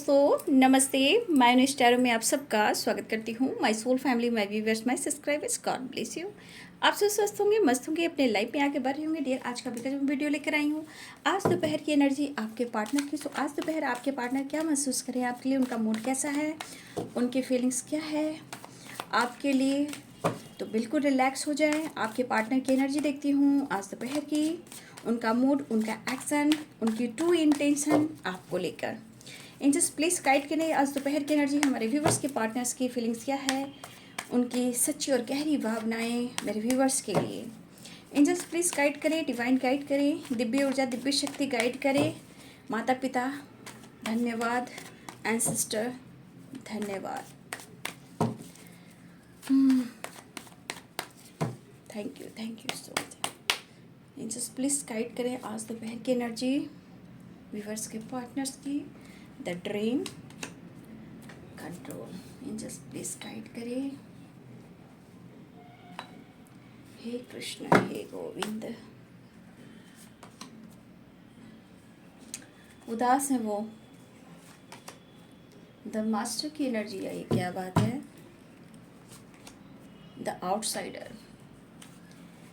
दोस्तों नमस्ते। मैं अनुष्टारो में आप सबका स्वागत करती हूँ। My soul family, my viewers, my subscribers, God bless you. आप सब स्वस्थ होंगे, मस्त होंगे, अपने लाइफ में आगे बढ़ रहे होंगे। डियर, आज का भी वीडियो लेकर आई हूँ। आज दोपहर की एनर्जी आपके पार्टनर की। तो आज दोपहर आपके पार्टनर क्या महसूस करें आपके लिए, उनका मूड कैसा है, उनकी फीलिंग्स क्या है आपके लिए। तो बिल्कुल रिलैक्स हो जाए। आपके पार्टनर की एनर्जी देखती हूँ आज दोपहर की, उनका मूड, उनका एक्शन, उनकी ट्रू इंटेंशन आपको लेकर। एंजल्स प्लीज़ गाइड करें आज दोपहर की एनर्जी, हमारे व्यूवर्स के पार्टनर्स की फीलिंग्स क्या है, उनकी सच्ची और गहरी भावनाएं मेरे व्यूवर्स के लिए। एंजल्स प्लीज़ गाइड करें, डिवाइन गाइड करें, दिव्य ऊर्जा, दिव्य शक्ति गाइड करें। माता पिता धन्यवाद, एंसेस्टर धन्यवाद, thank you so much. Angels please guide करें आज दोपहर की एनर्जी व्यूवर्स के पार्टनर्स की। The dream control, angels please guide करें। हे कृष्ण, हे गोविंद। उदास है वो, द मास्टर की एनर्जी आई, क्या बात है। द आउटसाइडर,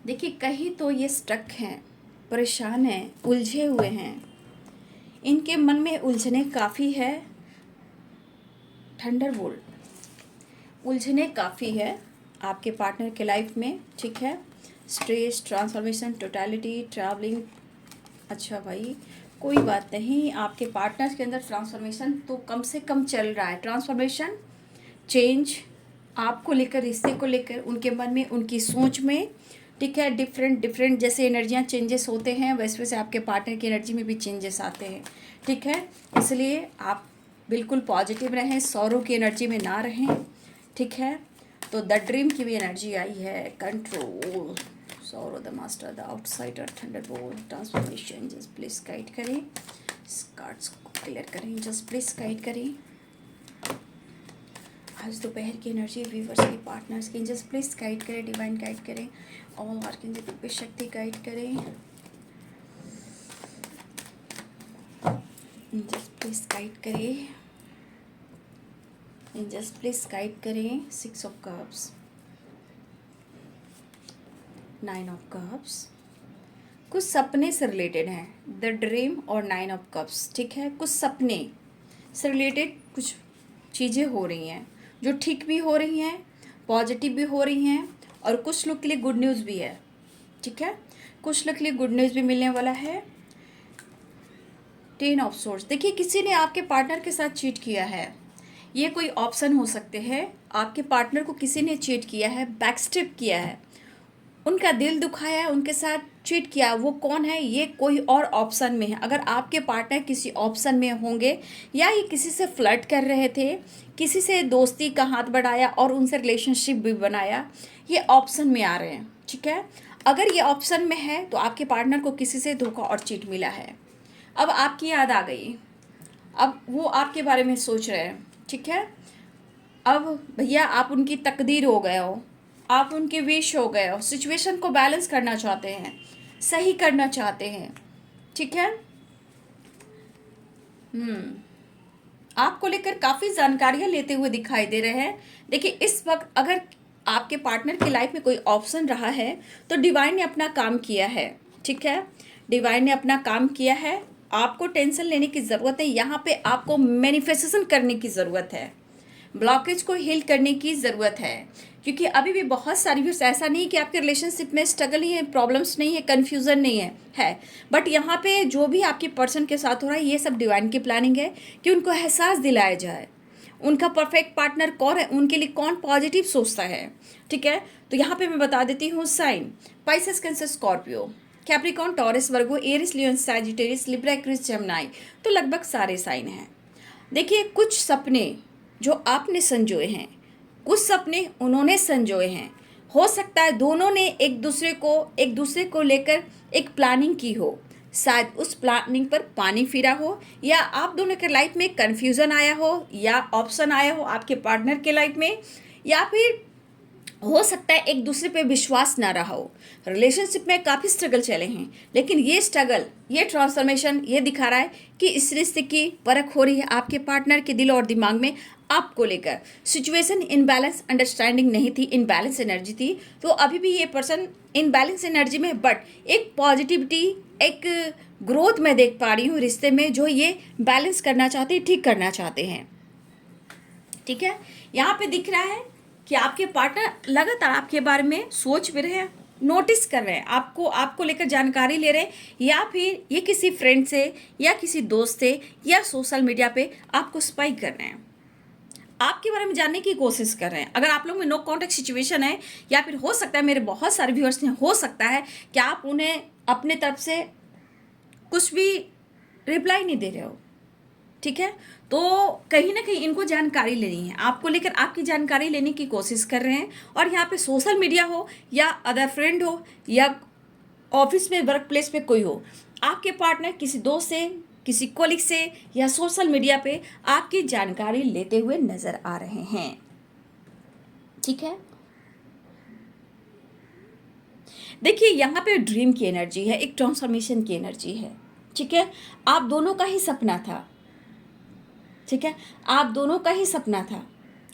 देखिए कहीं तो ये स्टक हैं, परेशान हैं, उलझे हुए हैं, इनके मन में उलझने काफ़ी है। थंडरबोल्ट, उलझने काफ़ी है आपके पार्टनर के लाइफ में, ठीक है। Stress, transformation, totality, travelling. अच्छा भाई, कोई बात नहीं, आपके पार्टनर के अंदर ट्रांसफॉर्मेशन तो कम से कम चल रहा है। ट्रांसफॉर्मेशन, चेंज आपको लेकर, रिश्ते को लेकर, उनके मन में, उनकी सोच में, ठीक है। डिफरेंट जैसे एनर्जियाँ चेंजेस होते हैं, वैसे वैसे आपके पार्टनर की एनर्जी में भी चेंजेस आते हैं, ठीक है। इसलिए आप बिल्कुल पॉजिटिव रहें, सौरों की एनर्जी में ना रहें, ठीक है। तो द ड्रीम की भी एनर्जी आई है, control, sorrow, the master, the outsider, Thunderbolt, transformation. Just please guide करें, कार्ड्स को क्लियर करें, जस्ट प्लीज गाइड करें आज दोपहर की एनर्जी व्यूवर्स की, पार्टनर्स की। जस्ट प्लीज गाइड करें, डिवाइन गाइड करें, ऑल आर्कएंजल दिव्य शक्ति गाइड करें। जस्ट प्लीज गाइड करें, जस्ट प्लीज गाइड करें। 6 ऑफ कप्स, 9 ऑफ कप्स, कुछ सपने से रिलेटेड हैं। द ड्रीम और 9 ऑफ कप्स, ठीक है। कुछ सपने से रिलेटेड कुछ चीज़ें हो रही हैं जो ठीक भी हो रही हैं, पॉजिटिव भी हो रही हैं, और कुछ लोग के लिए गुड न्यूज़ भी है, ठीक है। कुछ लोग के लिए गुड न्यूज़ भी मिलने वाला है। 10 ऑफ सोर्स, देखिए किसी ने आपके पार्टनर के साथ चीट किया है, ये कोई ऑप्शन हो सकते हैं। आपके पार्टनर को किसी ने चीट किया है, बैकस्टेप किया है, उनका दिल दुखाया है, उनके साथ चीट किया। वो कौन है, ये कोई और ऑप्शन में है। अगर आपके पार्टनर किसी ऑप्शन में होंगे, या ये किसी से फ्लर्ट कर रहे थे, किसी से दोस्ती का हाथ बढ़ाया और उनसे रिलेशनशिप भी बनाया, ये ऑप्शन में आ रहे हैं, ठीक है। अगर ये ऑप्शन में है तो आपके पार्टनर को किसी से धोखा और चीट मिला है। अब आपकी याद आ गई, अब वो आपके बारे में सोच रहे हैं, ठीक है। अब भैया आप उनकी तकदीर हो गए हो, आप उनके विश हो गए हो, सिचुएशन को बैलेंस करना चाहते हैं, सही करना चाहते हैं, ठीक है। आपको लेकर काफ़ी जानकारियां लेते हुए दिखाई दे रहे हैं। देखिए इस वक्त अगर आपके पार्टनर की लाइफ में कोई ऑप्शन रहा है तो डिवाइन ने अपना काम किया है, ठीक है। डिवाइन ने अपना काम किया है, आपको टेंशन लेने की ज़रूरत है। यहाँ पे आपको मैनिफेस्टेशन करने की ज़रूरत है, ब्लॉकेज को हील करने की ज़रूरत है, क्योंकि अभी भी बहुत सारी व्यूअर्स, ऐसा नहीं कि आपके रिलेशनशिप में स्ट्रगल नहीं है, प्रॉब्लम्स नहीं है, कन्फ्यूज़न नहीं है बट यहाँ पे जो भी आपके पर्सन के साथ हो रहा है, ये सब डिवाइन की प्लानिंग है कि उनको एहसास दिलाया जाए उनका परफेक्ट पार्टनर कौन है, उनके लिए कौन पॉजिटिव सोचता है, ठीक है। तो यहाँ पे मैं बता देती हूँ sign, Pisces, Cancer, Scorpio, Capricorn, Taurus, Virgo, Aries, Leo, Sagittarius, Libra, Aquarius, Gemini. तो लगभग सारे साइन हैं। देखिए कुछ सपने जो आपने संजोए हैं, कुछ सपने उन्होंने संजोए हैं। हो सकता है दोनों ने एक दूसरे को लेकर एक प्लानिंग की हो, शायद उस प्लानिंग पर पानी फिरा हो, या आप दोनों के लाइफ में कन्फ्यूज़न आया हो, या ऑप्शन आया हो आपके पार्टनर के लाइफ में, या फिर हो सकता है एक दूसरे पे विश्वास ना रहा हो। रिलेशनशिप में काफ़ी स्ट्रगल चले हैं, लेकिन ये स्ट्रगल, ये ट्रांसफॉर्मेशन ये दिखा रहा है कि इस रिश्ते की परख हो रही है आपके पार्टनर के दिल और दिमाग में आपको लेकर। सिचुएशन इनबैलेंस अंडरस्टैंडिंग नहीं थी, इनबैलेंस एनर्जी थी। तो अभी भी ये पर्सन इनबैलेंस एनर्जी में, बट एक पॉजिटिविटी, एक ग्रोथ मैं देख पा रही हूँ रिश्ते में, जो ये बैलेंस करना चाहते हैं, ठीक करना चाहते हैं। ठीक है, यहाँ पे दिख रहा है कि आपके पार्टनर लगातार आपके बारे में सोच भी रहे हैं, नोटिस कर रहे हैं, आपको लेकर जानकारी ले रहे हैं, या फिर ये किसी फ्रेंड से या किसी दोस्त से या सोशल मीडिया पे आपको स्पाई कर रहे हैं, आपके बारे में जानने की कोशिश कर रहे हैं। अगर आप लोग में नो कॉन्टेक्ट सिचुएशन है, या फिर हो सकता है मेरे बहुत सारे व्यूअर्स हैं, हो सकता है कि आप उन्हें अपने तरफ से कुछ भी रिप्लाई नहीं दे रहे हो। ठीक है, तो कहीं ना कहीं इनको जानकारी लेनी है, आपको लेकर आपकी जानकारी लेने की कोशिश कर रहे हैं। और यहाँ पे सोशल मीडिया हो या अदर फ्रेंड हो या ऑफिस में, वर्क प्लेस पे कोई हो, आपके पार्टनर किसी दोस्त से, किसी कोलिग से या सोशल मीडिया पे आपकी जानकारी लेते हुए नजर आ रहे हैं। ठीक है, देखिए यहाँ पे ड्रीम की एनर्जी है, एक ट्रांसफॉर्मेशन की एनर्जी है। ठीक है, आप दोनों का ही सपना था। ठीक है, आप दोनों का ही सपना था,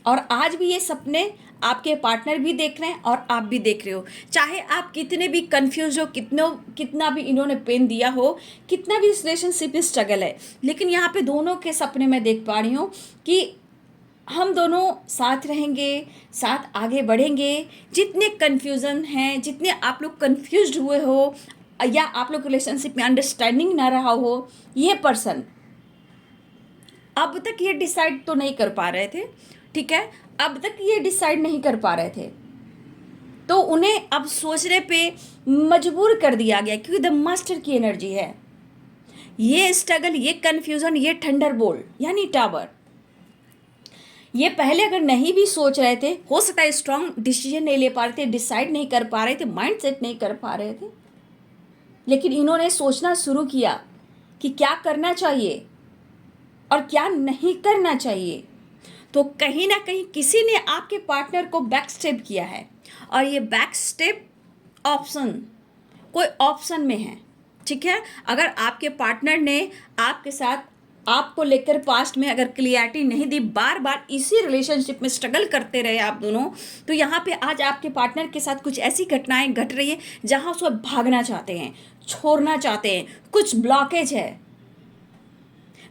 और आज भी ये सपने आपके पार्टनर भी देख रहे हैं और आप भी देख रहे हो। चाहे आप कितने भी कंफ्यूज हो, कितना भी इन्होंने पेन दिया हो, कितना भी इस रिलेशनशिप में स्ट्रगल है, लेकिन यहाँ पे दोनों के सपने मैं देख पा रही हूँ कि हम दोनों साथ रहेंगे, साथ आगे बढ़ेंगे। जितने कन्फ्यूज़न हैं, जितने आप लोग कन्फ्यूज्ड हुए हो, या आप लोग रिलेशनशिप में अंडरस्टैंडिंग ना रहा हो, ये पर्सन अब तक ये डिसाइड तो नहीं कर पा रहे थे। ठीक है, अब तक ये डिसाइड नहीं कर पा रहे थे, तो उन्हें अब सोचने पे मजबूर कर दिया गया, क्योंकि द मास्टर की एनर्जी है। ये स्ट्रगल, ये कन्फ्यूजन, ये थंडरबोल्ट यानी टावर, ये पहले अगर नहीं भी सोच रहे थे, हो सकता है स्ट्रांग डिसीजन नहीं ले पा रहे थे, डिसाइड नहीं कर पा रहे थे, माइंड सेट नहीं कर पा रहे थे, लेकिन इन्होंने सोचना शुरू किया कि क्या करना चाहिए और क्या नहीं करना चाहिए। तो कहीं ना कहीं किसी ने आपके पार्टनर को बैक स्टेप किया है, और ये बैक स्टेप ऑप्शन, कोई ऑप्शन में है। ठीक है, अगर आपके पार्टनर ने आपके साथ, आपको लेकर पास्ट में अगर क्लियरिटी नहीं दी, बार बार इसी रिलेशनशिप में स्ट्रगल करते रहे आप दोनों, तो यहाँ पे आज आपके पार्टनर के साथ कुछ ऐसी घटनाएं घट रही है जहाँ उसको भागना चाहते हैं, छोड़ना चाहते हैं, कुछ ब्लॉकेज है।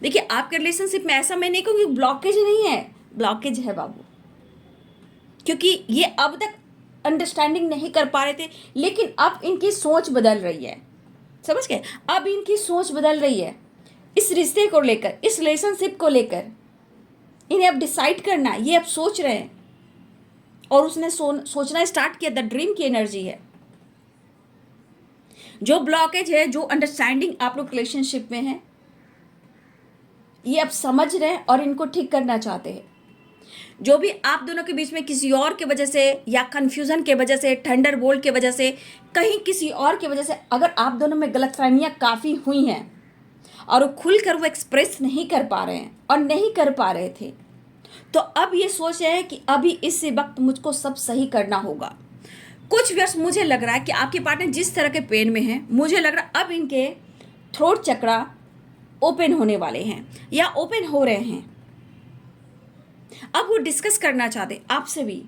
देखिए, आपके रिलेशनशिप में ऐसा मैं नहीं कहूँगी ब्लॉकेज नहीं है, ब्लॉकेज है बाबू, क्योंकि ये अब तक अंडरस्टैंडिंग नहीं कर पा रहे थे, लेकिन अब इनकी सोच बदल रही है। समझ गए, अब इनकी सोच बदल रही है इस रिश्ते को लेकर, इस रिलेशनशिप को लेकर। इन्हें अब डिसाइड करना, ये अब सोच रहे हैं, और उसने सोचना स्टार्ट किया। द ड्रीम की एनर्जी है। जो ब्लॉकेज है, जो अंडरस्टैंडिंग आप लोग रिलेशनशिप में है, ये अब समझ रहे हैं और इनको ठीक करना चाहते हैं। जो भी आप दोनों के बीच में किसी और के वजह से, या कन्फ्यूज़न के वजह से, थंडरबोल्ट के वजह से, कहीं किसी और की वजह से अगर आप दोनों में गलतफहमियां काफ़ी हुई हैं और वो खुलकर वो एक्सप्रेस नहीं कर पा रहे हैं और नहीं कर पा रहे थे, तो अब ये सोच रहे हैं कि अभी इस वक्त मुझको सब सही करना होगा। कुछ वर्ष मुझे लग रहा है कि आपके पार्टनर जिस तरह के पेन में हैं, मुझे लग रहा है अब इनके थ्रोट चक्रा ओपन होने वाले हैं या ओपन हो रहे हैं। अब वो डिस्कस करना चाहते आपसे भी,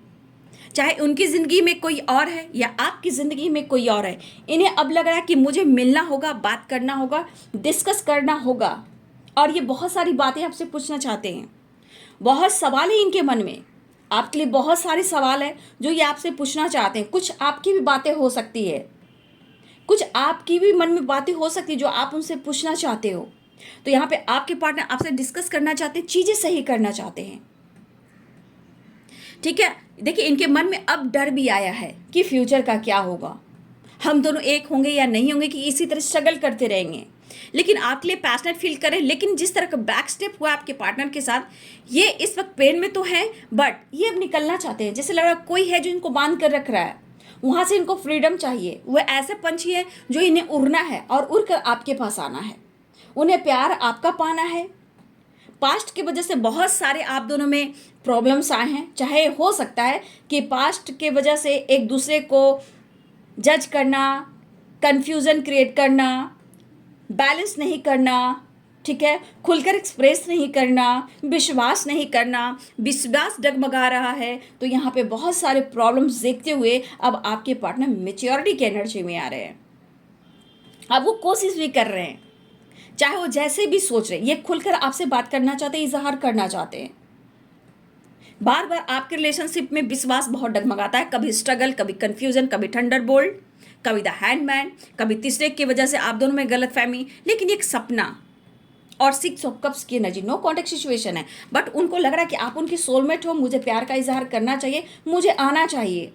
चाहे उनकी ज़िंदगी में कोई और है या आपकी ज़िंदगी में कोई और है। इन्हें अब लग रहा है कि मुझे मिलना होगा, बात करना होगा, डिस्कस करना होगा, और ये बहुत सारी बातें आपसे पूछना चाहते हैं। बहुत सवाल है इनके मन में, आपके लिए बहुत सारे सवाल है जो ये आपसे पूछना चाहते हैं। कुछ आपकी भी बातें हो सकती है, कुछ आपकी भी मन में बातें हो सकती है जो आप उनसे पूछना चाहते हो। तो यहाँ पे आपके पार्टनर आपसे डिस्कस करना चाहते हैं, चीज़ें सही करना चाहते हैं। ठीक है, देखिए इनके मन में अब डर भी आया है कि फ्यूचर का क्या होगा, हम दोनों एक होंगे या नहीं होंगे, कि इसी तरह स्ट्रगल करते रहेंगे। लेकिन आपके लिए पैशनेट फील करें, लेकिन जिस तरह का बैक स्टेप हुआ आपके पार्टनर के साथ, ये इस वक्त पेन में तो है, बट ये अब निकलना चाहते हैं। जैसे लग रहा कोई है जो इनको बांध कर रख रहा है, वहाँ से इनको फ्रीडम चाहिए। वो ऐसे पंछी है जो इन्हें उड़ना है और उड़ कर आपके पास आना है। उन्हें प्यार आपका पाना है, पास्ट की वजह से बहुत सारे आप दोनों में प्रॉब्लम्स आए हैं। चाहे हो सकता है कि पास्ट के वजह से एक दूसरे को जज करना, कन्फ्यूज़न क्रिएट करना, बैलेंस नहीं करना, ठीक है, खुलकर एक्सप्रेस नहीं करना, विश्वास नहीं करना, विश्वास डगमगा रहा है। तो यहाँ पे बहुत सारे प्रॉब्लम्स देखते हुए अब आपके पार्टनर मेच्योरिटी की एनर्जी में आ रहे हैं। अब वो कोशिश भी कर रहे हैं, चाहे वो जैसे भी सोच रहे हैं, ये खुलकर आपसे बात करना चाहते हैं, इजहार करना चाहते हैं। बार बार आपके रिलेशनशिप में विश्वास बहुत डगमगाता है, कभी स्ट्रगल, कभी कंफ्यूजन, कभी थंडरबोल्ट, कभी द हैंडमैन, कभी तीसरे की वजह से आप दोनों में गलतफहमी। लेकिन एक सपना और 6 ऑफ कप्स की एनर्जी, नो कॉन्टेक्ट सिचुएशन है, बट उनको लग रहा है कि आप उनकी सोलमेट हो, मुझे प्यार का इजहार करना चाहिए, मुझे आना चाहिए।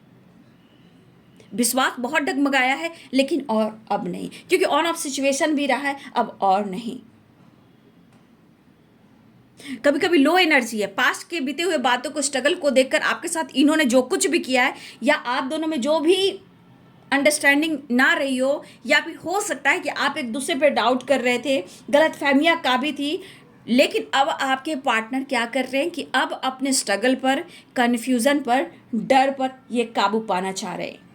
विश्वास बहुत डगमगाया है, लेकिन और अब नहीं, क्योंकि ऑन ऑफ सिचुएशन भी रहा है, अब और नहीं। कभी कभी लो एनर्जी है, पास्ट के बीते हुए बातों को, स्ट्रगल को देखकर आपके साथ इन्होंने जो कुछ भी किया है, या आप दोनों में जो भी अंडरस्टैंडिंग ना रही हो, या फिर हो सकता है कि आप एक दूसरे पर डाउट कर रहे थे, गलतफहमियां काफ़ी थी, लेकिन अब आपके पार्टनर क्या कर रहे हैं कि अब अपने स्ट्रगल पर, कन्फ्यूज़न पर, डर पर ये काबू पाना चाह रहे हैं।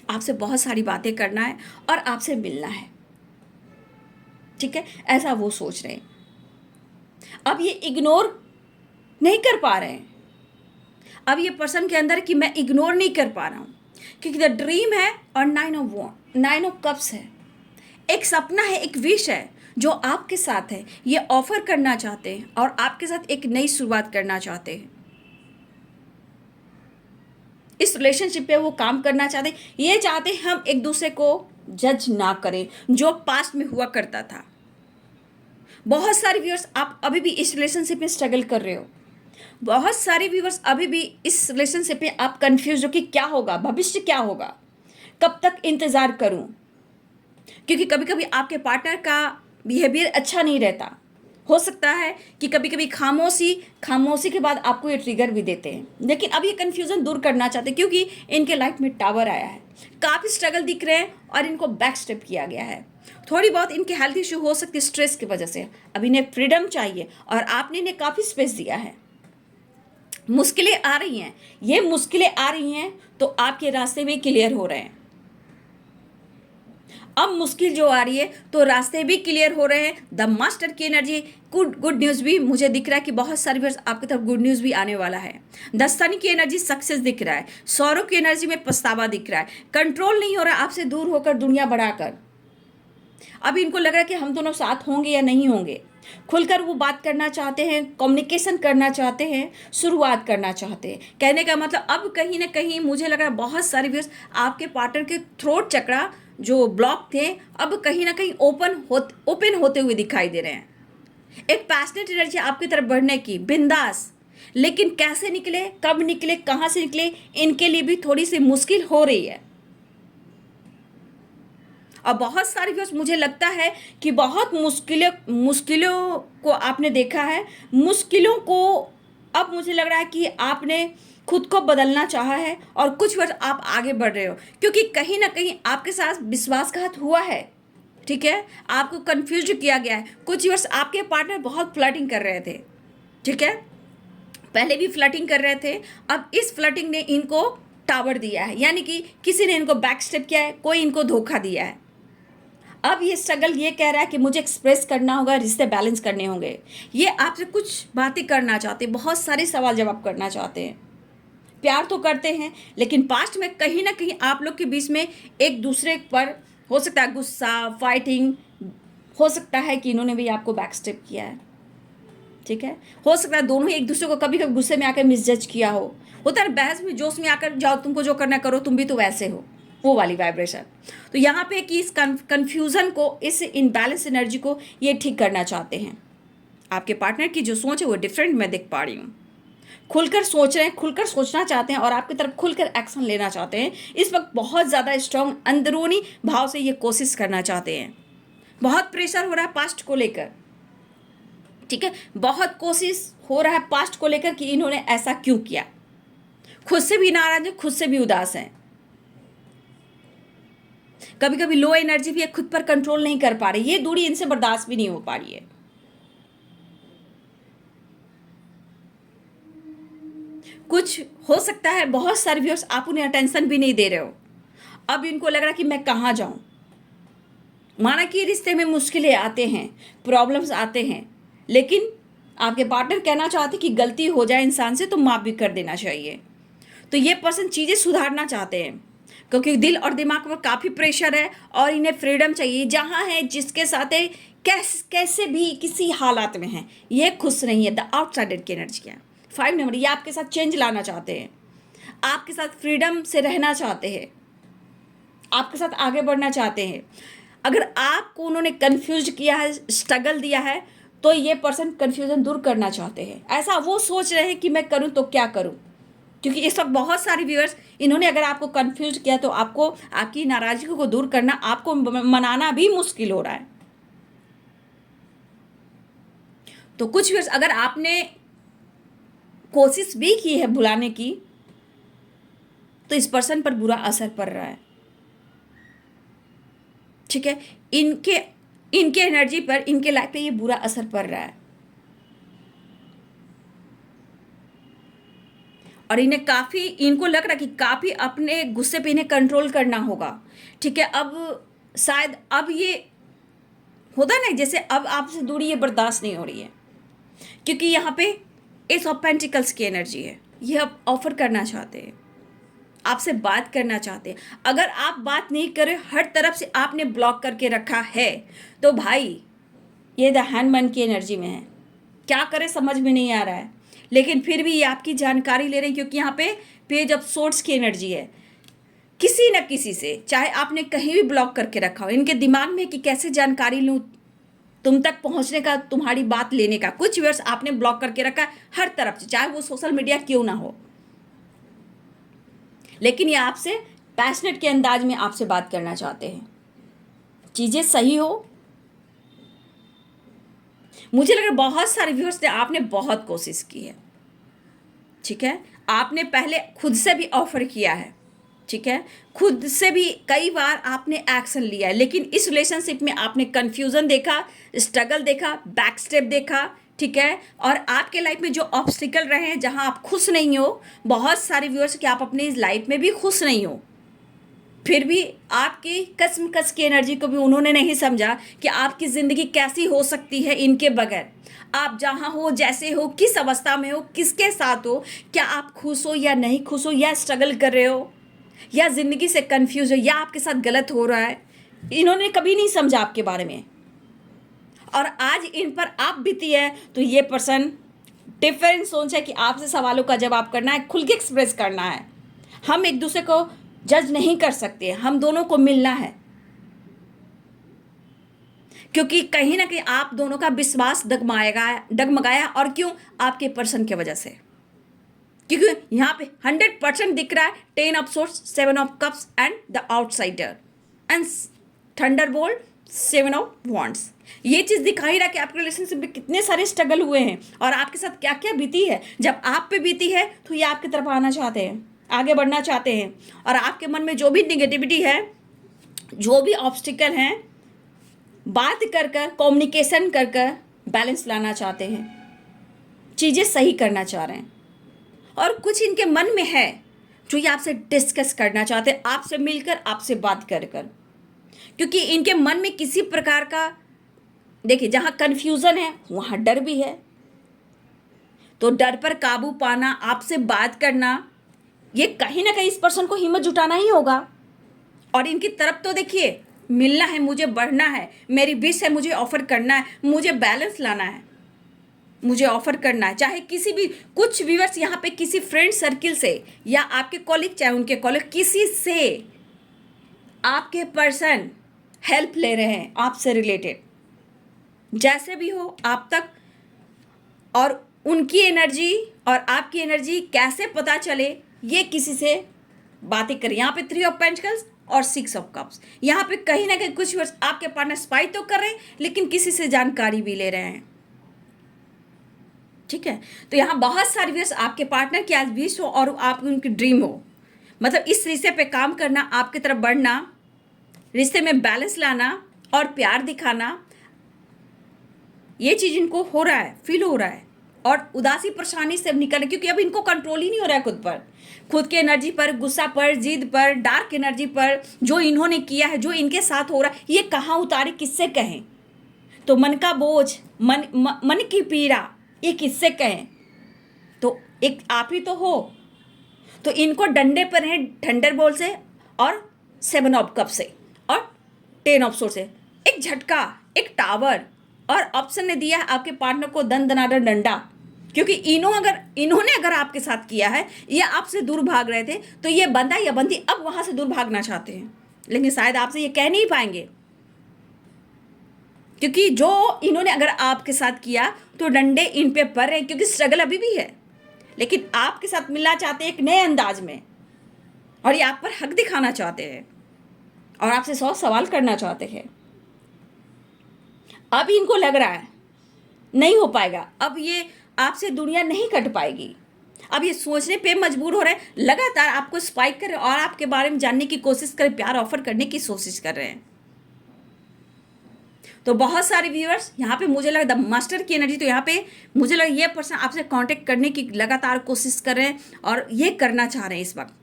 आपसे बहुत सारी बातें करना है और आपसे मिलना है, ठीक है, ऐसा वो सोच रहे हैं। अब ये इग्नोर नहीं कर पा रहे हैं। अब ये पर्सन के अंदर कि मैं इग्नोर नहीं कर पा रहा हूँ, क्योंकि द ड्रीम है और 9 ऑफ कप्स है। एक सपना है, एक विश है जो आपके साथ है, ये ऑफर करना चाहते हैं और आपके साथ एक नई शुरुआत करना चाहते हैं। इस रिलेशनशिप पे वो काम करना चाहते हैं। ये चाहते हैं हम एक दूसरे को जज ना करें, जो पास्ट में हुआ करता था। बहुत सारे व्यूअर्स आप अभी भी इस रिलेशनशिप में स्ट्रगल कर रहे हो। बहुत सारे व्यूअर्स अभी भी इस रिलेशनशिप में आप कंफ्यूज हो कि क्या होगा, भविष्य क्या होगा, कब तक इंतज़ार करूं, क्योंकि कभी कभी आपके पार्टनर का बिहेवियर अच्छा नहीं रहता। हो सकता है कि कभी कभी खामोशी के बाद आपको ये ट्रिगर भी देते हैं, लेकिन अब ये कन्फ्यूज़न दूर करना चाहते हैं, क्योंकि इनके लाइफ में टावर आया है, काफ़ी स्ट्रगल दिख रहे हैं और इनको बैक स्टेप किया गया है। थोड़ी बहुत इनके हेल्थ इशू हो सकती है स्ट्रेस की वजह से। अब इन्हें फ्रीडम चाहिए और आपने इन्हें काफ़ी स्पेस दिया है। मुश्किलें आ रही हैं, ये मुश्किलें आ रही हैं तो आपके रास्ते भी क्लियर हो रहे हैं। अब मुश्किल जो आ रही है तो रास्ते भी क्लियर हो रहे हैं। द मास्टर की एनर्जी, गुड न्यूज़ भी मुझे दिख रहा है कि बहुत सारी बार आपकी तरफ गुड न्यूज़ भी आने वाला है। दस्तानी की एनर्जी, सक्सेस दिख रहा है। सौरव की एनर्जी में पछतावा दिख रहा है, कंट्रोल नहीं हो रहा, आपसे दूर होकर दुनिया बढ़ाकर। अभी इनको लग रहा है कि हम दोनों साथ होंगे या नहीं होंगे। खुलकर वो बात करना चाहते हैं, कम्युनिकेशन करना चाहते हैं, शुरुआत करना चाहते हैं। कहने का मतलब अब कहीं ना कहीं मुझे लग रहा है बहुत सारे व्यूअर्स आपके पार्टनर के थ्रोट चक्रा जो ब्लॉक थे, अब कहीं ना कहीं ओपन होते हुए दिखाई दे रहे हैं। एक पैशनेट एनर्जी आपकी तरफ बढ़ने की, बिंदास। लेकिन कैसे निकले, कब निकले, कहाँ से निकले, इनके लिए भी थोड़ी सी मुश्किल हो रही है। और बहुत सारे व्यूअर्स मुझे लगता है कि बहुत मुश्किलों को आपने देखा है। मुश्किलों को अब मुझे लग रहा है कि आपने खुद को बदलना चाहा है और कुछ वर्ष आप आगे बढ़ रहे हो, क्योंकि कहीं ना कहीं आपके साथ विश्वासघात हुआ है, ठीक है, आपको कंफ्यूज किया गया है। कुछ वर्ष आपके पार्टनर बहुत फ्लर्टिंग कर रहे थे, ठीक है, पहले भी फ्लर्टिंग कर रहे थे। अब इस फ्लर्टिंग ने इनको टावर दिया है, यानी कि किसी ने इनको बैक स्टेप किया है, कोई इनको धोखा दिया है। अब ये स्ट्रगल ये कह रहा है कि मुझे एक्सप्रेस करना होगा, रिश्ते बैलेंस करने होंगे। ये आपसे कुछ बातें करना चाहते हैं, बहुत सारे सवाल जवाब करना चाहते हैं। प्यार तो करते हैं, लेकिन पास्ट में कहीं ना कहीं आप लोग के बीच में एक दूसरे पर हो सकता है गुस्सा, फाइटिंग, हो सकता है कि इन्होंने भी आपको बैक स्टेप किया है, ठीक है। हो सकता है दोनों ही एक दूसरे को कभी कभी गुस्से में आकर मिसजज किया हो। होता है बहस में, जोश में आकर जाओ तुमको जो करना करो, तुम भी तो वैसे हो, वो वाली वाइब्रेशन। तो यहाँ पे कि इस कन्फ्यूज़न को, इस इनबैलेंस एनर्जी को ये ठीक करना चाहते हैं। आपके पार्टनर की जो सोच है वो डिफरेंट मैं देख पा रही हूँ। खुलकर सोच रहे हैं, खुलकर सोचना चाहते हैं और आपकी तरफ खुलकर एक्शन लेना चाहते हैं। इस वक्त बहुत ज़्यादा स्ट्रॉन्ग अंदरूनी भाव से ये कोशिश करना चाहते हैं। बहुत प्रेशर हो रहा है पास्ट को लेकर, ठीक है, बहुत कोशिश हो रहा है पास्ट को लेकर कि इन्होंने ऐसा क्यों किया। खुद से भी नाराज है, खुद से भी उदास है। कभी कभी लो एनर्जी भी है, खुद पर कंट्रोल नहीं कर पा रही, ये दूरी इनसे बर्दाश्त भी नहीं हो पा रही है। कुछ हो सकता है बहुत सारे व्यूअर्स आप उन्हें अटेंशन भी नहीं दे रहे हो, अब इनको लग रहा कि मैं कहाँ जाऊँ। माना कि रिश्ते में मुश्किलें आते हैं, प्रॉब्लम्स आते हैं, लेकिन आपके पार्टनर कहना चाहते कि गलती हो जाए इंसान से तो माफ़ भी कर देना चाहिए। तो ये पर्सन चीज़ें सुधारना चाहते हैं, क्योंकि दिल और दिमाग पर काफ़ी प्रेशर है और इन्हें फ्रीडम चाहिए। जहाँ है जिसके साथ है, कैसे भी किसी हालात में है, ये खुश नहीं है। द आउटसाइडर की एनर्जी क्या है, 5 नंबर, ये आपके साथ चेंज लाना चाहते हैं, आपके साथ फ्रीडम से रहना चाहते हैं, आपके साथ आगे बढ़ना चाहते हैं। अगर आपको उन्होंने कन्फ्यूज किया है, स्ट्रगल दिया है, तो ये पर्सन कन्फ्यूजन दूर करना चाहते हैं। ऐसा वो सोच रहे हैं कि मैं करूं तो क्या करूं, क्योंकि इस वक्त बहुत सारे व्यूअर्स इन्होंने अगर आपको कन्फ्यूज किया तो आपको आपकी नाराजगी को दूर करना, आपको मनाना भी मुश्किल हो रहा है। तो कुछ व्यूअर्स अगर आपने कोशिश भी की है भुलाने की, तो इस पर्सन पर बुरा असर पड़ रहा है। ठीक है, इनके एनर्जी पर, इनके लाइफ पे ये बुरा असर पड़ रहा है और इनको लग रहा है कि काफ़ी अपने गुस्से पे इन्हें कंट्रोल करना होगा। ठीक है, अब शायद अब ये होता है ना, जैसे अब आपसे दूरी ये बर्दाश्त नहीं हो रही है, क्योंकि यहाँ पे एस ऑफ पेंटिकल्स की एनर्जी है। ये अब ऑफर करना चाहते हैं, आपसे बात करना चाहते हैं। अगर आप बात नहीं करें, हर तरफ से आपने ब्लॉक करके रखा है, तो भाई ये द हैंडमैन की एनर्जी में है। क्या करें समझ में नहीं आ रहा है, लेकिन फिर भी ये आपकी जानकारी ले रहे हैं, क्योंकि यहाँ पे पेज ऑफ सोर्ड्स की एनर्जी है। किसी न किसी से, चाहे आपने कहीं भी ब्लॉक करके रखा हो, इनके दिमाग में कि कैसे जानकारी लूँ तुम तक पहुँचने का, तुम्हारी बात लेने का। कुछ वर्ड्स आपने ब्लॉक करके रखा है हर तरफ से, चाहे वो सोशल मीडिया क्यों ना हो, लेकिन ये आपसे पैशनेट के अंदाज में आपसे बात करना चाहते हैं। चीज़ें सही हो, मुझे लग रहा है बहुत सारे व्यूअर्स ने, आपने बहुत कोशिश की है। ठीक है, आपने पहले खुद से भी ऑफर किया है। ठीक है, खुद से भी कई बार आपने एक्शन लिया है, लेकिन इस रिलेशनशिप में आपने कंफ्यूजन देखा, स्ट्रगल देखा, बैक स्टेप देखा। ठीक है, और आपके लाइफ में जो ऑब्स्टिकल रहे हैं, जहां आप खुश नहीं हो, बहुत सारे व्यूअर्स कि आप अपनी लाइफ में भी खुश नहीं हो, फिर भी आपकी कसमकस की एनर्जी को भी उन्होंने नहीं समझा कि आपकी ज़िंदगी कैसी हो सकती है इनके बगैर। आप जहाँ हो, जैसे हो, किस अवस्था में हो, किसके साथ हो, क्या आप खुश हो या नहीं खुश हो, या स्ट्रगल कर रहे हो, या ज़िंदगी से कंफ्यूज हो, या आपके साथ गलत हो रहा है, इन्होंने कभी नहीं समझा आपके बारे में। और आज इन पर आप बीती है, तो ये पर्सन डिफरेंट सोच है कि आपसे सवालों का जवाब करना है, खुल के एक्सप्रेस करना है। हम एक दूसरे को जज नहीं कर सकते, हम दोनों को मिलना है, क्योंकि कहीं ना कहीं आप दोनों का विश्वास डगमगाया। और क्यों? आपके पर्सन की वजह से, क्योंकि यहाँ पे 100% दिख रहा है 10 of swords, 7 of cups and the outsider and Thunderbolt, 7 of wands. ये चीज़ दिखाई रहा कि आपके रिलेशनशिप में कितने सारे स्ट्रगल हुए हैं और आपके साथ क्या क्या बीती है। जब आप पे बीती है तो ये आपकी तरफ आना चाहते हैं, आगे बढ़ना चाहते हैं, और आपके मन में जो भी निगेटिविटी है, जो भी ऑब्स्टिकल हैं, बात कर कर, कम्युनिकेशन कर कर बैलेंस लाना चाहते हैं, चीज़ें सही करना चाह रहे हैं। और कुछ इनके मन में है जो ये आपसे डिस्कस करना चाहते हैं, आपसे मिलकर, आपसे बात कर कर, क्योंकि इनके मन में किसी प्रकार का, देखिए, जहाँ कन्फ्यूज़न है वहाँ डर भी है। तो डर पर काबू पाना, आपसे बात करना, ये कहीं ना कहीं इस पर्सन को हिम्मत जुटाना ही होगा। और इनकी तरफ तो देखिए, मिलना है, मुझे बढ़ना है, मेरी विश है, मुझे ऑफर करना है, मुझे बैलेंस लाना है, मुझे ऑफर करना है। चाहे किसी भी, कुछ व्यूअर्स यहाँ पे किसी फ्रेंड सर्किल से, या आपके कॉलिग, चाहे उनके कॉलिग, किसी से आपके पर्सन हेल्प ले रहे हैं, आपसे रिलेटेड, जैसे भी हो आप तक। और उनकी एनर्जी और आपकी एनर्जी कैसे पता चले, ये किसी से बातें करें। यहाँ पे 3 ऑफ पेंटिकल्स और 6 ऑफ कप्स, यहाँ पे कहीं ना कहीं कुछ वर्ष आपके पार्टनर स्पाई तो कर रहे हैं, लेकिन किसी से जानकारी भी ले रहे हैं। ठीक है, तो यहाँ बहुत सारे वर्ष आपके पार्टनर की आज विश हो और आप उनकी ड्रीम हो, मतलब इस रिश्ते पे काम करना, आपकी तरफ बढ़ना, रिश्ते में बैलेंस लाना और प्यार दिखाना, ये चीज़ इनको हो रहा है, फील हो रहा है। और उदासी परेशानी से निकल, क्योंकि अब इनको कंट्रोल ही नहीं हो रहा है खुद पर, खुद की एनर्जी पर, गुस्सा पर, जिद पर, डार्क एनर्जी पर, जो इन्होंने किया है, जो इनके साथ हो रहा है, ये कहाँ उतारे, किससे कहें? तो मन का बोझ, मन की पीड़ा, ये किससे कहें? तो एक आप ही तो हो। तो इनको डंडे पर है थंडरबोल्ट से और 7 ऑफ कप से और 10 ऑफ सोर्ड से, एक झटका, एक टावर, और ऑप्शन ने दिया है आपके पार्टनर को दन दनादन डंडा, क्योंकि इन्होंने अगर आपके साथ किया है या आपसे दूर भाग रहे थे, तो ये बंदा या बंदी अब वहां से दूर भागना चाहते हैं, लेकिन शायद आपसे ये कह नहीं पाएंगे, क्योंकि जो इन्होंने अगर आपके साथ किया तो डंडे इन पे पड़ रहे हैं, क्योंकि स्ट्रगल अभी भी है, लेकिन आपके साथ मिलना चाहते हैं एक नए अंदाज में, और ये आप पर हक दिखाना चाहते हैं और आपसे 100 सवाल करना चाहते हैं। अब इनको लग रहा है नहीं हो पाएगा, अब ये आपसे दुनिया नहीं कट पाएगी, अब ये सोचने पे मजबूर हो रहे हैं, लगातार आपको स्पाइक कर रहे हैं और आपके बारे में जानने की कोशिश कर, प्यार ऑफर करने की कोशिश कर रहे हैं। तो बहुत सारे व्यूअर्स यहाँ पे मुझे लगा द मास्टर की एनर्जी, तो यहाँ पे मुझे लगा ये पर्सन आपसे कांटेक्ट करने की लगातार कोशिश कर रहे हैं और ये करना चाह रहे हैं इस वक्त,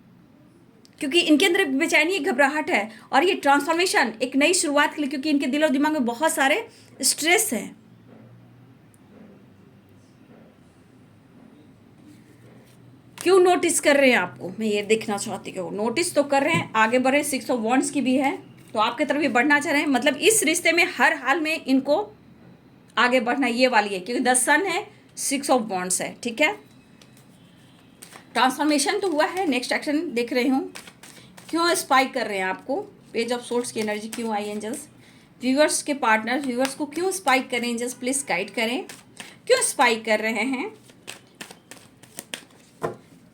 क्योंकि इनके अंदर बेचैनी, घबराहट है और ये ट्रांसफॉर्मेशन एक नई शुरुआत के लिए, क्योंकि इनके दिल और दिमाग में बहुत सारे स्ट्रेस है। क्यों नोटिस कर रहे हैं आपको, मैं ये देखना चाहती हूँ। नोटिस तो कर रहे हैं, आगे बढ़े, 6 ऑफ वॉन्ड्स की भी है, तो आपकी तरफ ये बढ़ना चाह रहे हैं, मतलब इस रिश्ते में हर हाल में इनको आगे बढ़ना ये वाली है, क्योंकि 10 सन है, 6 ऑफ वॉन्ड्स है, ठीक है। ट्रांसफॉर्मेशन तो हुआ है, नेक्स्ट एक्शन देख रही हूँ। क्यों स्पाइक कर रहे हैं आपको, पेज ऑफ सोर्ड्स की एनर्जी क्यों आई एंजल्स, व्यूअर्स के पार्टनर, व्यूअर्स को क्यों स्पाइक करें एंजल्स, प्लीज गाइड करें, क्यों स्पाइक कर रहे हैं,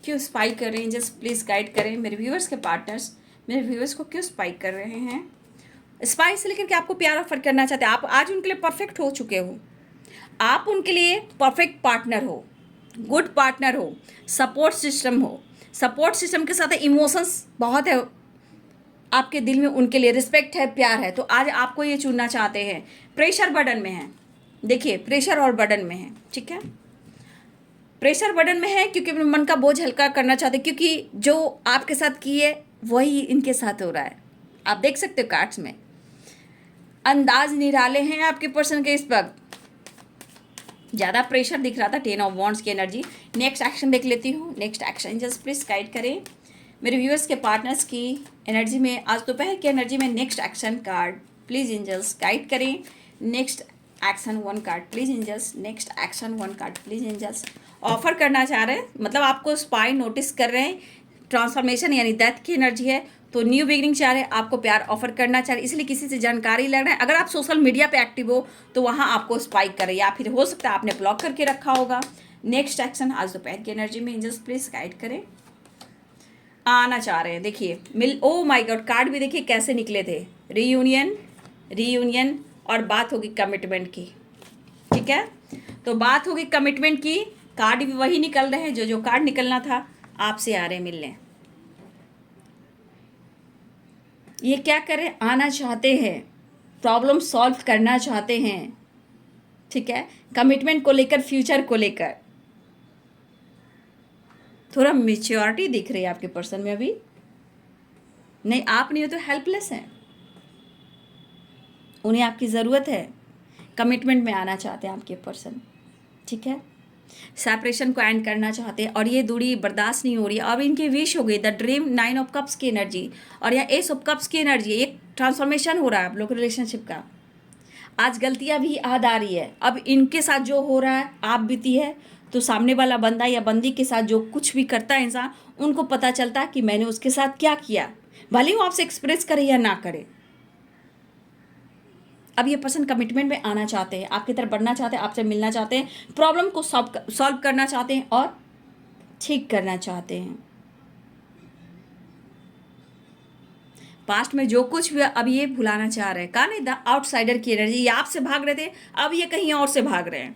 क्यों स्पाइक कर रहे हैं एंजल्स, प्लीज गाइड करें। मेरे व्यूअर्स के पार्टनर्स मेरे व्यूअर्स को क्यों स्पाइक कर रहे हैं, स्पाइक से लेकर के आपको प्यार ऑफर करना चाहते हैं, आप आज उनके लिए परफेक्ट हो चुके हो, आप उनके लिए परफेक्ट पार्टनर हो, गुड पार्टनर हो, सपोर्ट सिस्टम हो, सपोर्ट सिस्टम के साथ इमोशंस बहुत है आपके दिल में, उनके लिए रिस्पेक्ट है, प्यार है, तो आज आपको ये चुनना चाहते हैं। प्रेशर बर्डन में है, देखिए प्रेशर और बर्डन में है, ठीक है, प्रेशर बर्डन में है क्योंकि अपने मन का बोझ हल्का करना चाहते हैं, क्योंकि जो आपके साथ किए वही इनके साथ हो रहा है। आप देख सकते हो कार्ड्स में अंदाज निराले हैं आपके पर्सन के, इस वक्त ज़्यादा प्रेशर दिख रहा था, 10 ऑफ वॉन्ड्स की एनर्जी। नेक्स्ट एक्शन देख लेती हूँ, next action just please guide करें मेरे व्यूअर्स के पार्टनर्स की एनर्जी में, आज दोपहर की एनर्जी में next action card please angels guide करें। Next action 1 card please angels, next action 1 card please angels. Offer करना चाह रहे हैं, मतलब आपको स्पाई नोटिस कर रहे हैं, ट्रांसफॉर्मेशन यानी डेथ की एनर्जी है, तो न्यू बिगिनिंग चाह रहे हैं, आपको प्यार ऑफर करना चाह रहे हैं, इसलिए किसी से जानकारी ले रहे हैं। अगर आप सोशल मीडिया पे एक्टिव हो तो वहाँ आपको स्पाइक करें, या फिर हो सकता है आपने ब्लॉक करके रखा होगा। नेक्स्ट एक्शन आज दोपहर की एनर्जी में एंजल्स प्लीज गाइड करें, आना चाह रहे हैं। देखिए ओ माय गॉड, कार्ड भी देखिए कैसे निकले थे, रीयूनियन और बात होगी कमिटमेंट की, ठीक है, तो बात होगी कमिटमेंट की, कार्ड भी वही निकल रहे हैं जो कार्ड निकलना था, आपसे आ रहे हैं मिलने। ये क्या करें, आना चाहते हैं, प्रॉब्लम सॉल्व करना चाहते हैं, ठीक है, कमिटमेंट को लेकर, फ्यूचर को लेकर थोड़ा मेच्योरिटी दिख रही है आपके पर्सन में अभी। नहीं, आप नहीं हो तो हेल्पलेस हैं, उन्हें आपकी ज़रूरत है, कमिटमेंट में आना चाहते हैं आपके पर्सन, ठीक है, सेपरेशन को एंड करना चाहते हैं और ये दूरी बर्दाश्त नहीं हो रही है। अब इनकी विश हो गई द ड्रीम, 9 ऑफ कप्स की एनर्जी और या एस ऑफ कप्स की एनर्जी, एक ट्रांसफॉर्मेशन हो रहा है आप लोग रिलेशनशिप का। आज गलतियां भी याद आ रही है, अब इनके साथ जो हो रहा है आप बीती है, तो सामने वाला बंदा या बंदी के साथ जो कुछ भी करता है इंसान, उनको पता चलता है कि मैंने उसके साथ क्या किया, भले वो आपसे एक्सप्रेस करे या ना करे। अब ये पर्सन कमिटमेंट में आना चाहते हैं, आपकी तरफ बढ़ना चाहते हैं, आपसे मिलना चाहते हैं, प्रॉब्लम को सॉल्व करना चाहते हैं और ठीक करना चाहते हैं। पास्ट में जो कुछ भी अब ये भुलाना चाह रहे हैं, कहा नहीं द आउटसाइडर की एनर्जी, ये आपसे भाग रहे थे, अब ये कहीं और से भाग रहे हैं,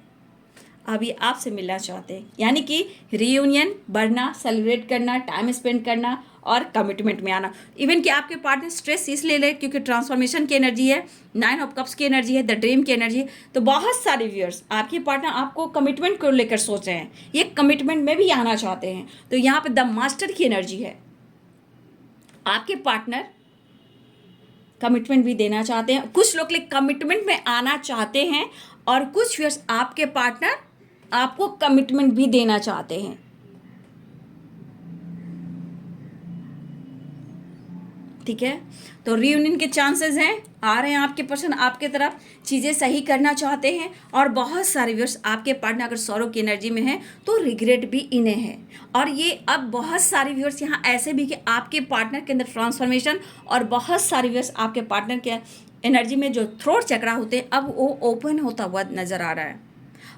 अभी आपसे मिलना चाहते हैं, यानी कि रीयूनियन, बढ़ना, सेलिब्रेट करना, टाइम स्पेंड करना और कमिटमेंट में आना। इवन कि आपके पार्टनर स्ट्रेस इसलिए ले क्योंकि ट्रांसफॉर्मेशन की एनर्जी है, 9 ऑफ कप्स की एनर्जी है, द ड्रीम की एनर्जी है। तो बहुत सारे व्यूअर्स आपके पार्टनर आपको कमिटमेंट को लेकर सोच रहे हैं, ये कमिटमेंट में भी आना चाहते हैं। तो यहाँ पे द मास्टर की एनर्जी है, आपके पार्टनर कमिटमेंट भी देना चाहते हैं। कुछ लोग कमिटमेंट में आना चाहते हैं और कुछ व्यूअर्स आपके पार्टनर आपको कमिटमेंट भी देना चाहते हैं। ठीक है, तो रीयूनियन के चांसेस हैं, आ रहे हैं आपके पर्सन आपके तरफ, चीज़ें सही करना चाहते हैं। और बहुत सारे व्यूअर्स आपके पार्टनर अगर सौरव की एनर्जी में है तो रिग्रेट भी इन्हें है। और ये अब बहुत सारे व्यूअर्स यहाँ ऐसे भी कि आपके पार्टनर के अंदर ट्रांसफॉर्मेशन, और बहुत सारे व्यूअर्स आपके पार्टनर के एनर्जी में जो थ्रोट चक्रा होते हैं अब वो ओपन होता हुआ नज़र आ रहा है।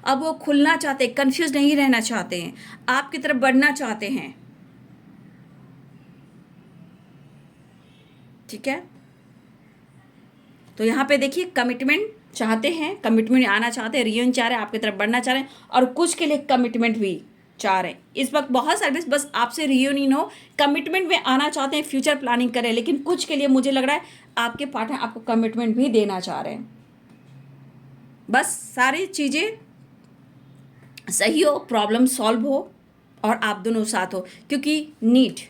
अब वो खुलना चाहते हैं, कन्फ्यूज नहीं रहना चाहते हैं, आपकी तरफ बढ़ना चाहते हैं। ठीक है, तो यहाँ पे देखिए कमिटमेंट चाहते हैं, कमिटमेंट आना चाहते हैं, रियूनियन चाह रहे हैं, आपकी तरफ बढ़ना चाह रहे हैं, और कुछ के लिए कमिटमेंट भी चाह रहे हैं। इस वक्त बहुत सारे बस आपसे रियूनियन हो, कमिटमेंट में आना चाहते हैं, फ्यूचर प्लानिंग करें, लेकिन कुछ के लिए मुझे लग रहा है आपके पार्टनर आपको कमिटमेंट भी देना चाह रहे हैं। बस सारी चीज़ें सही हो, प्रॉब्लम सॉल्व हो और आप दोनों साथ हो, क्योंकि नीड,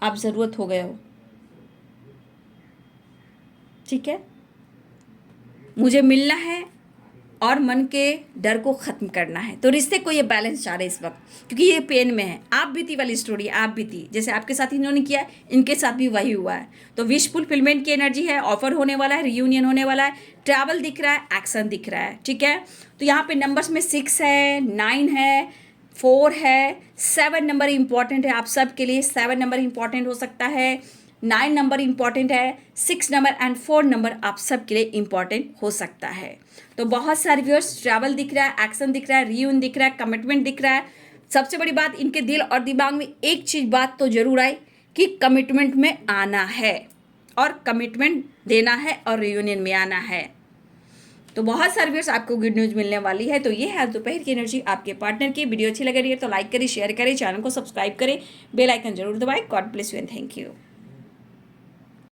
आप ज़रूरत हो गए हो। ठीक है, मुझे मिलना है और मन के डर को ख़त्म करना है। तो रिश्ते को ये बैलेंस चाह रहे इस वक्त, क्योंकि ये पेन में है। आप बीती वाली स्टोरी, आप बीती जैसे आपके साथ इन्होंने किया, इनके साथ भी वही हुआ है। तो विश फुलफिलमेंट की एनर्जी है, ऑफर होने वाला है, रियूनियन होने वाला है, ट्रैवल दिख रहा है, एक्शन दिख रहा है। ठीक है, तो यहाँ पे नंबर्स में 6 है, 9 है, 4 है, 7 नंबर इंपॉर्टेंट है आप सब के लिए। 7 नंबर इंपॉर्टेंट हो सकता है, 9 नंबर इंपॉर्टेंट है, 6 नंबर एंड 4 नंबर आप सब के लिए इंपॉर्टेंट हो सकता है। तो बहुत सारे व्यूअर्स, ट्रैवल दिख रहा है, एक्शन दिख रहा है, रियूनियन दिख रहा है, कमिटमेंट दिख रहा है। सबसे बड़ी बात, इनके दिल और दिमाग में एक चीज़ बात तो जरूर आई कि कमिटमेंट में आना है और कमिटमेंट देना है और रियूनियन में आना है। तो बहुत सारे व्यूअर्स आपको गुड न्यूज़ मिलने वाली है। तो ये है दोपहर की एनर्जी आपके पार्टनर की। वीडियो अच्छी लग रही है तो लाइक करें, शेयर करें, चैनल को सब्सक्राइब करें, बेल आइकन जरूर दबाएं। God bless you and thank you.